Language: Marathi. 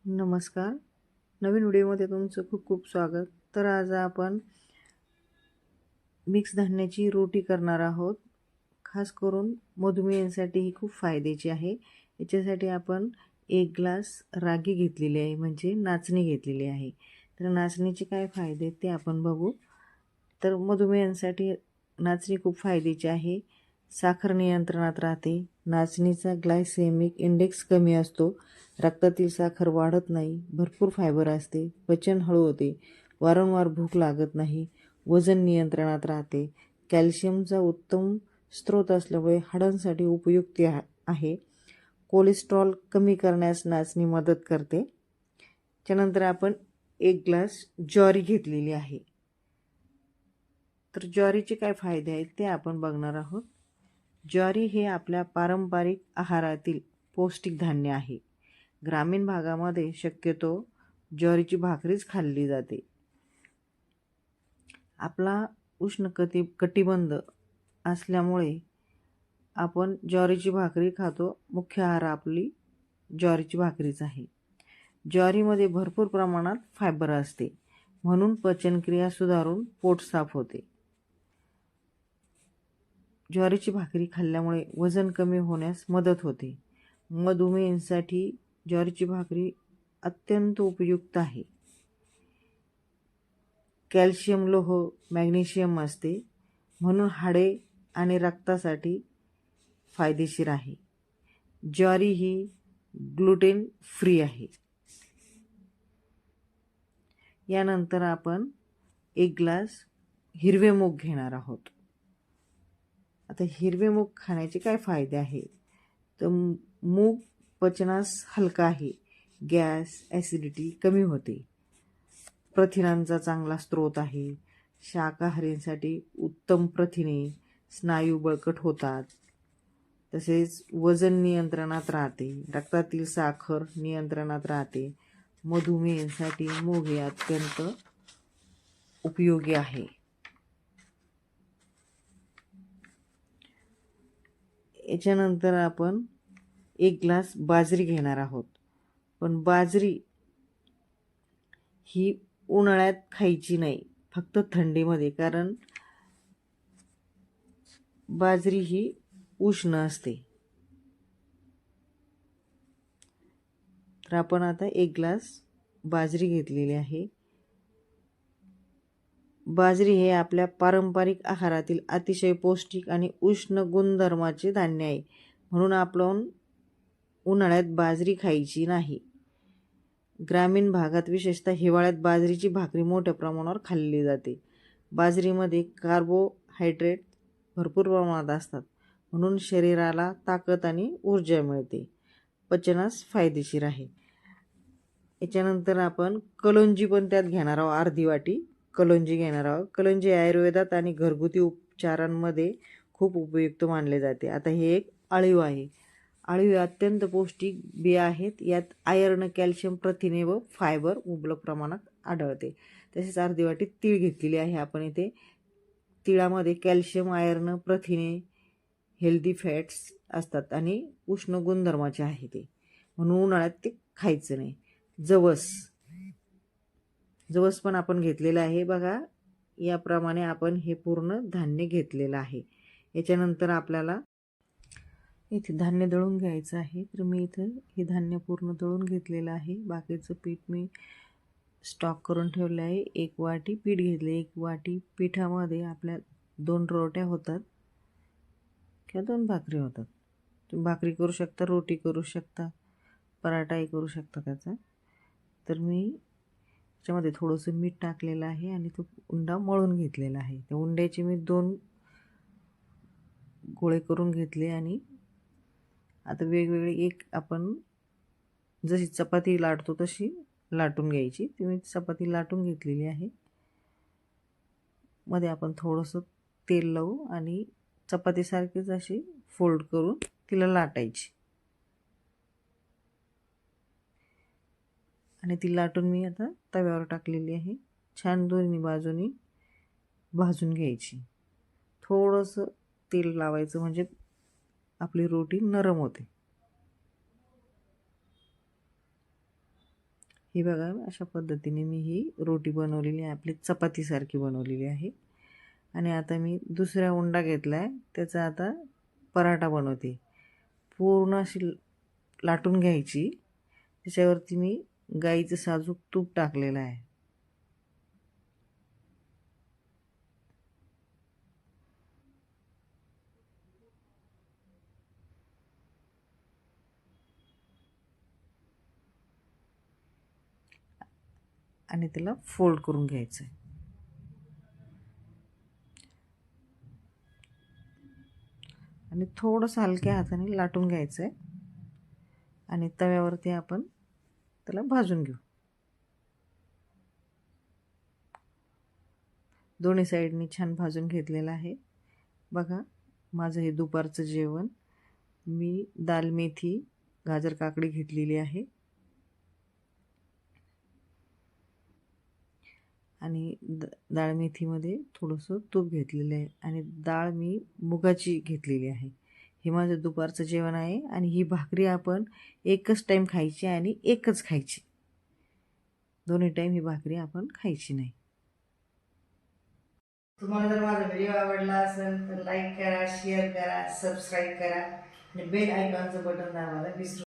नमस्कार. नवीन व्हिडिओमध्ये तुमचं खूप खूप स्वागत. तर आज आपण मिक्स धान्याची रोटी करणार आहोत. खास करून मधुमेहींसाठी ही खूप फायद्याची आहे. याच्यासाठी आपण 1 ग्लास रागी घेतलेली आहे, म्हणजे नाचणी घेतलेली आहे. तर नाचणीचे काय फायदे ते आपण बघू. तर मधुमेहींसाठी नाचणी खूप फायद्याची आहे. साखर नियंत्रणात राहते. नाचणीचा ग्लायसेमिक इंडेक्स कमी असतो. रक्तातील साखर वाढत नाही. भरपूर फायबर असते. पचन हळू होते. वारंवार भूक लागत नाही. वजन नियंत्रणात राहते. कॅल्शियमचा उत्तम स्रोत असल्यामुळे हाडांसाठी उपयुक्त आहे. कोलेस्ट्रॉल कमी करण्यास नाचणी मदत करते. त्यानंतर आपण 1 ग्लास ज्वारी घेतलेली आहे. तर ज्वारीचे काय फायदे आहेत ते आपण बघणार आहोत. ज्वारी हे आपल्या पारंपरिक आहारातील पौष्टिक धान्य आहे. ग्रामीण भागामध्ये शक्यतो ज्वारीची भाकरीच खाल्ली जाते. आपला कटिबंध असल्यामुळे आपण ज्वारीची भाकरी खातो. मुख्य आहार आपली ज्वारीची भाकरीच आहे. ज्वारीमध्ये भरपूर प्रमाणात फायबर असते, म्हणून पचनक्रिया सुधारून पोट साफ होते. ज्वारीची भाकरी खाल्ल्यामुळे वजन कमी होण्यास मदत होते. मधुमेहींसाठी ज्वारीची भाकरी अत्यंत उपयुक्त आहे. कॅल्शियम, लोह, मॅग्नेशियम असते, म्हणून हाडे आणि रक्तासाठी फायदेशीर आहे. ज्वारी ही ग्लुटेन फ्री आहे. यानंतर आपण 1 ग्लास हिरवे मूग घेणार आहोत. आता हिरवे मूग खाण्याचे काय फायदे आहेत? तर मूग पचनास हलका आहे. गॅस, ॲसिडिटी कमी होते. प्रथिनांचा चांगला स्रोत आहे. शाकाहारींसाठी उत्तम प्रथिने, स्नायू बळकट होतात. तसेच वजन नियंत्रणात राहते. रक्तातील साखर नियंत्रणात राहते. मधुमेहींसाठी मूग हे अत्यंत उपयोगी आहे. याच्यानंतर आपण 1 ग्लास बाजरी घेणार आहोत. पण बाजरी ही उन्हाळ्यात खायची नाही, फक्त थंडीमध्ये, कारण बाजरी ही उष्ण असते. तर आपण आता 1 ग्लास बाजरी घेतलेली आहे. बाजरी हे आपल्या पारंपरिक आहारातील अतिशय पौष्टिक आणि उष्ण गुणधर्माचे धान्य आहे, म्हणून आपण उन्हाळ्यात बाजरी खायची नाही. ग्रामीण भागात विशेषतः हिवाळ्यात बाजरीची भाकरी मोठ्या प्रमाणावर खाल्ली जाते. बाजरीमध्ये कार्बोहायड्रेट भरपूर प्रमाणात असतात, म्हणून शरीराला ताकद आणि ऊर्जा मिळते. पचनास फायदेशीर आहे. याच्यानंतर आपण कलोंजी पण त्यात घेणार आहोत. अर्धी वाटी कलोंजी घेणार आहोत. कलोंजी आयुर्वेदात आणि घरगुती उपचारांमध्ये खूप उपयुक्त मानले जाते. आता हे एक अळीव आहे. अळीव अत्यंत पौष्टिक बिया आहेत. यात आयर्न, कॅल्शियम, प्रथिने व फायबर मुबलक प्रमाणात आढळते. तसेच अर्धी वाटी तीळ घेतलेली आहे आपण इथे. तिळामध्ये कॅल्शियम, आयर्न, प्रथिने, हेल्दी फॅट्स असतात आणि उष्ण गुणधर्माचे आहे ते, म्हणून उन्हाळ्यात ते खायचं नाही. जवस पण आपण घेतलेलं आहे. बघा, याप्रमाणे आपण हे पूर्ण धान्य घेतलेलं आहे. याच्यानंतर आपल्याला इथे धान्य दळून घ्यायचं आहे. तर मी इथं हे धान्य पूर्ण दळून घेतलेलं आहे. बाकीचं पीठ मी स्टॉक करून ठेवलं आहे. 1 वाटी पीठ घेतले. 1 वाटी पिठामध्ये आपल्या 2 रोट्या होतात किंवा 2 भाकरी होतात. तुम्ही भाकरी करू शकता, रोटी करू शकता, पराठाही करू शकता त्याचा. तर मी त्याच्यामध्ये थोडंसं मीठ टाकलेलं आहे आणि तो उंडा मळून घेतलेला आहे. त्या उंड्याचे मी 2 गोळे करून घेतले आणि आता वेगवेगळे एक आपण जशी चपाती लाटतो तशी लाटून घ्यायची. ती मी चपाती लाटून घेतलेली आहे. मध्ये आपण थोडंसं तेल लावू आणि चपातीसारखीच अशी फोल्ड करून तिला लाटायची आणि ती लाटून मी आता तव्यावर टाकलेली आहे. छान दोन्ही बाजूनी भाजून घ्यायची. थोडंसं तेल लावायचं, म्हणजे आपली रोटी नरम होते. ही बघा अशा पद्धतीने मी ही रोटी बनवलेली आहे, आपली चपातीसारखी बनवलेली आहे. आणि आता मी दुसरा उंडा घेतला आहे, त्याचा आता पराठा बनवते. पूर्ण अशी लाटून घ्यायची. त्याच्यावरती मी गाईचं साजूक तूप टाकलेलं आहे. आणि त्याला फोल्ड करून घ्यायचं आहे. आणि थोडंसं हलक्या हाताने लाटून घ्यायचं आहे. आणि तव्यावरती आपण त्याला भाजून घेऊ. दोन्ही साईडनी छान भाजून घेतलेलं आहे. बघा माझं हे दुपारचं जेवण. मी दाल मेथी गाजर काकडी घेतलेली आहे आणि डाळ मेथीमध्ये थोडंसं तूप घेतलेलं आहे आणि डाळ मी मुगाची घेतलेली आहे. हे माझं दुपारचं जेवण आहे. आणि ही भाकरी आपण एकच टाईम खायची आणि एकच खायची, दोन्ही टाईम ही भाकरी आपण खायची नाही. तुम्हाला जर माझा व्हिडिओ आवडला असेल तर लाईक करा, शेअर करा, सबस्क्राईब करा आणि बेल आयकॉनचं बटन दाबायला विसरू